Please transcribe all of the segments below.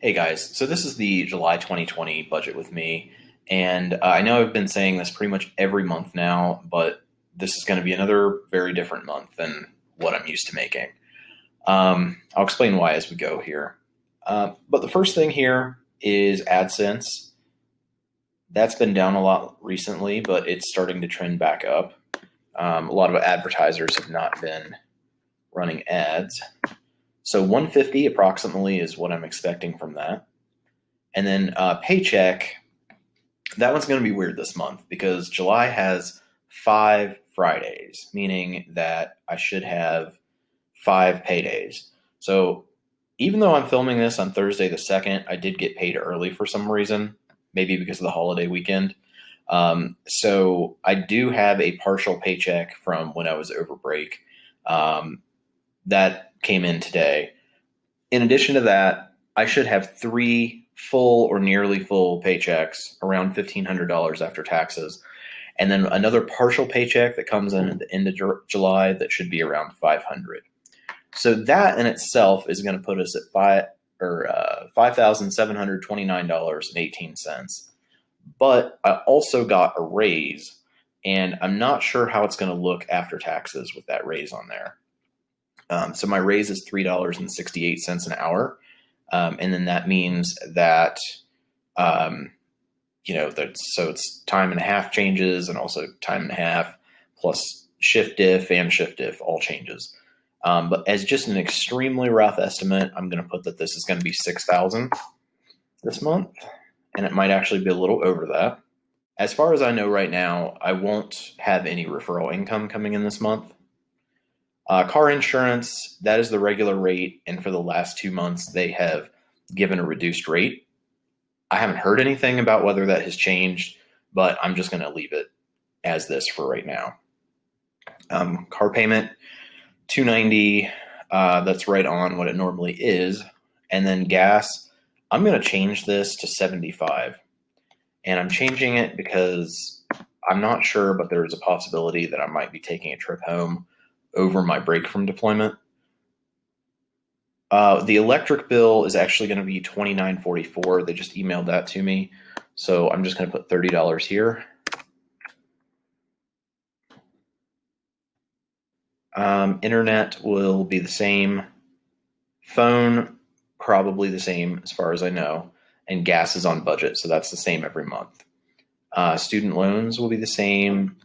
Hey guys, so this is the July 2020 budget with me, and I know I've been saying this pretty much every month now, but this is going to be another very different month than what I'm used to making. I'll explain why as we go here. But the first thing here is AdSense. That's been down a lot recently, but it's starting to trend back up. A lot of advertisers have not been running ads. So 150 approximately is what I'm expecting from that. And then paycheck, that one's going to be weird this month because July has 5 Fridays, meaning that I should have 5 paydays. So even though I'm filming this on Thursday the 2nd, I did get paid early for some reason, maybe because of the holiday weekend. So I do have a partial paycheck from when I was over break. That came in today. In addition to that, I should have 3 full or nearly full paychecks, around $1,500 after taxes, and then another partial paycheck that comes in at the end of July that should be around 500. So that in itself is going to put us at $5,729.18. But I also got a raise, and I'm not sure how it's going to look after taxes with that raise on there. So my raise is $3.68 an hour. And then that means that, so it's time and a half changes and also time and a half plus shift diff and shift diff all changes. But as just an extremely rough estimate, I'm going to put that this is going to be $6,000 this month, and it might actually be a little over that. As far as I know right now, I won't have any referral income coming in this month. Car insurance, that is the regular rate, and for the last 2 months, they have given a reduced rate. I haven't heard anything about whether that has changed, but I'm just going to leave it as this for right now. Car payment, $290. That's right on what it normally is. And then gas, I'm going to change this to $75. And I'm changing it because I'm not sure, but there is a possibility that I might be taking a trip home over my break from deployment. The electric bill is actually going to be $29.44. They just emailed that to me. So I'm just going to put $30 here. Internet will be the same. Phone, probably the same as far as I know. And gas is on budget, so that's the same every month. Student loans will be the same.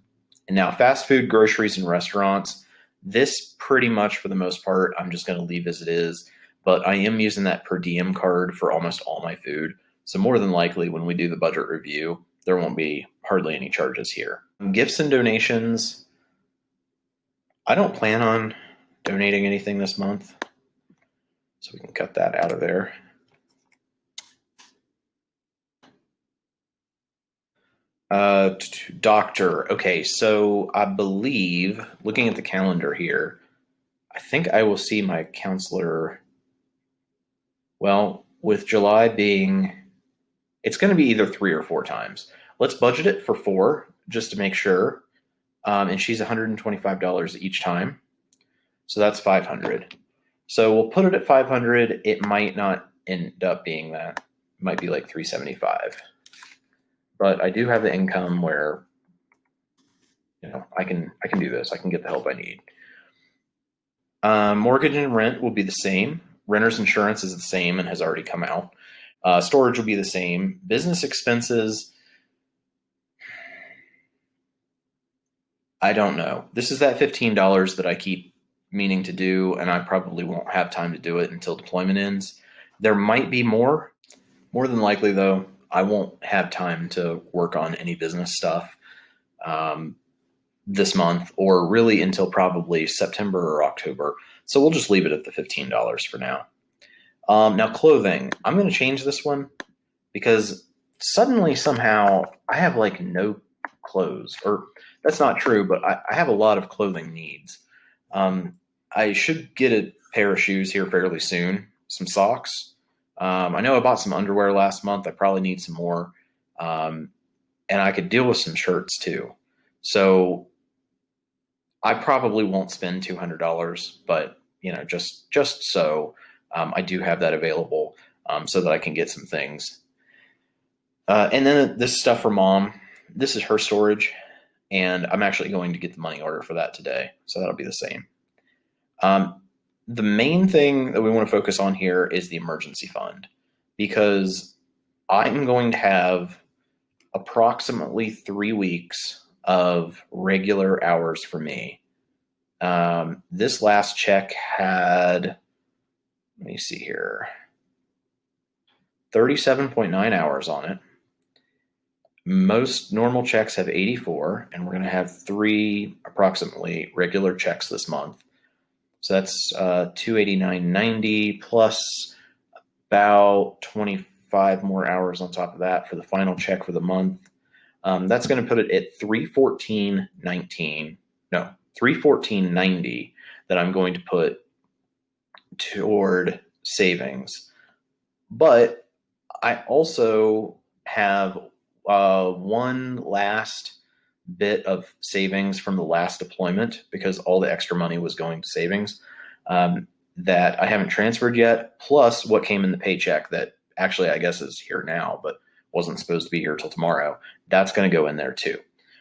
And now fast food, groceries, and restaurants. This pretty much for the most part, I'm just going to leave as it is. But I am using that per diem card for almost all my food. So more than likely when we do the budget review, there won't be hardly any charges here. Gifts and donations. I don't plan on donating anything this month, so we can cut that out of there. Doctor. Okay, so I believe, looking at the calendar here, I think I will see my counselor. Well, with July being, it's going to be either 3 or 4 times. Let's budget it for 4 just to make sure. And she's $125 each time. So that's 500. So we'll put it at 500. It might not end up being that. It might be like 375. But I do have the income where, I can do this. I can get the help I need. Mortgage and rent will be the same. Renter's insurance is the same and has already come out. Storage will be the same. Business expenses, I don't know. This is that $15 that I keep meaning to do, and I probably won't have time to do it until deployment ends. There might be more. More than likely, though, I won't have time to work on any business stuff this month, or really until probably September or October. So we'll just leave it at the $15 for now. Now, clothing. I'm going to change this one because suddenly, somehow, I have like no clothes. Or that's not true, but I have a lot of clothing needs. I should get a pair of shoes here fairly soon, some socks. I know I bought some underwear last month. I probably need some more. And I could deal with some shirts too. So I probably won't spend $200, but just so I do have that available. so that I can get some things. And then this stuff for mom, this is her storage, and I'm actually going to get the money order for that today, so that'll be the same. The main thing that we want to focus on here is the emergency fund, because I'm going to have approximately 3 weeks of regular hours for me. This last check had, let me see here, 37.9 hours on it. Most normal checks have 84, and we're going to have 3 approximately regular checks this month. So that's 289.90 plus about 25 more hours on top of that for the final check for the month. That's going to put it at 314.19. No, 314.90 that I'm going to put toward savings. But I also have one last bit of savings from the last deployment, because all the extra money was going to savings, that I haven't transferred yet, plus what came in the paycheck that actually I guess is here now, but wasn't supposed to be here till tomorrow. That's going to go in there too.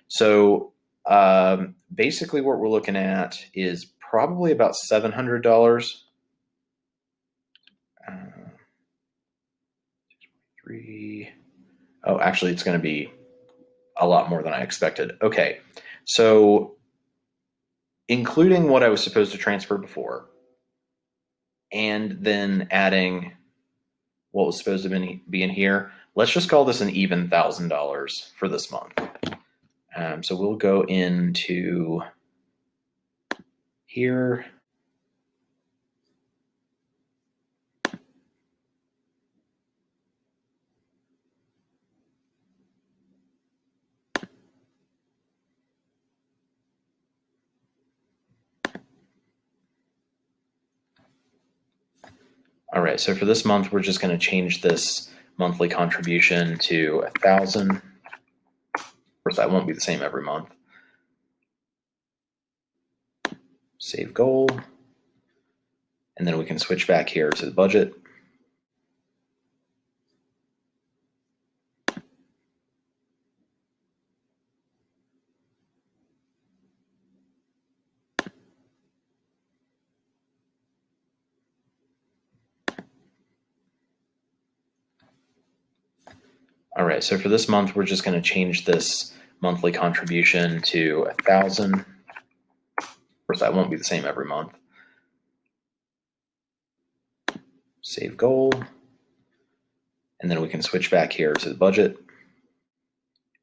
So basically what we're looking at is probably about $700. Oh, actually, it's going to be a lot more than I expected. Okay, so including what I was supposed to transfer before, and then adding what was supposed to be in here, let's just call this an even $1,000 for this month. So we'll go into here. All right, so for this month, we're just going to change this monthly contribution to 1,000. Of course, that won't be the same every month. Save goal. And then we can switch back here to the budget. All right, so for this month, we're just going to change this monthly contribution to 1,000. Of course, that won't be the same every month. Save goal. And then we can switch back here to the budget.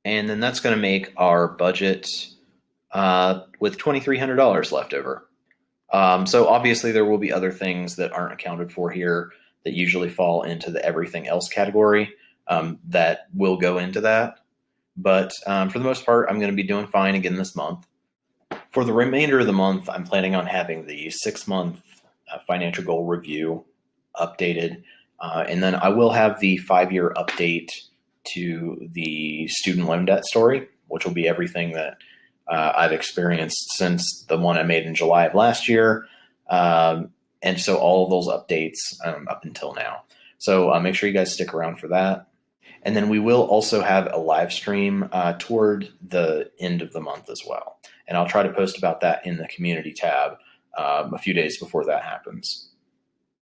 And then that's going to make our budget with $2,300 left over. So obviously there will be other things that aren't accounted for here that usually fall into the everything else category that will go into that. But for the most part, I'm going to be doing fine again this month. For the remainder of the month, I'm planning on having the 6-month financial goal review updated. And then I will have the 5-year update to the student loan debt story, which will be everything that I've experienced since the one I made in July of last year. And so all of those updates up until now. So make sure you guys stick around for that. And then we will also have a live stream toward the end of the month as well. And I'll try to post about that in the community tab a few days before that happens.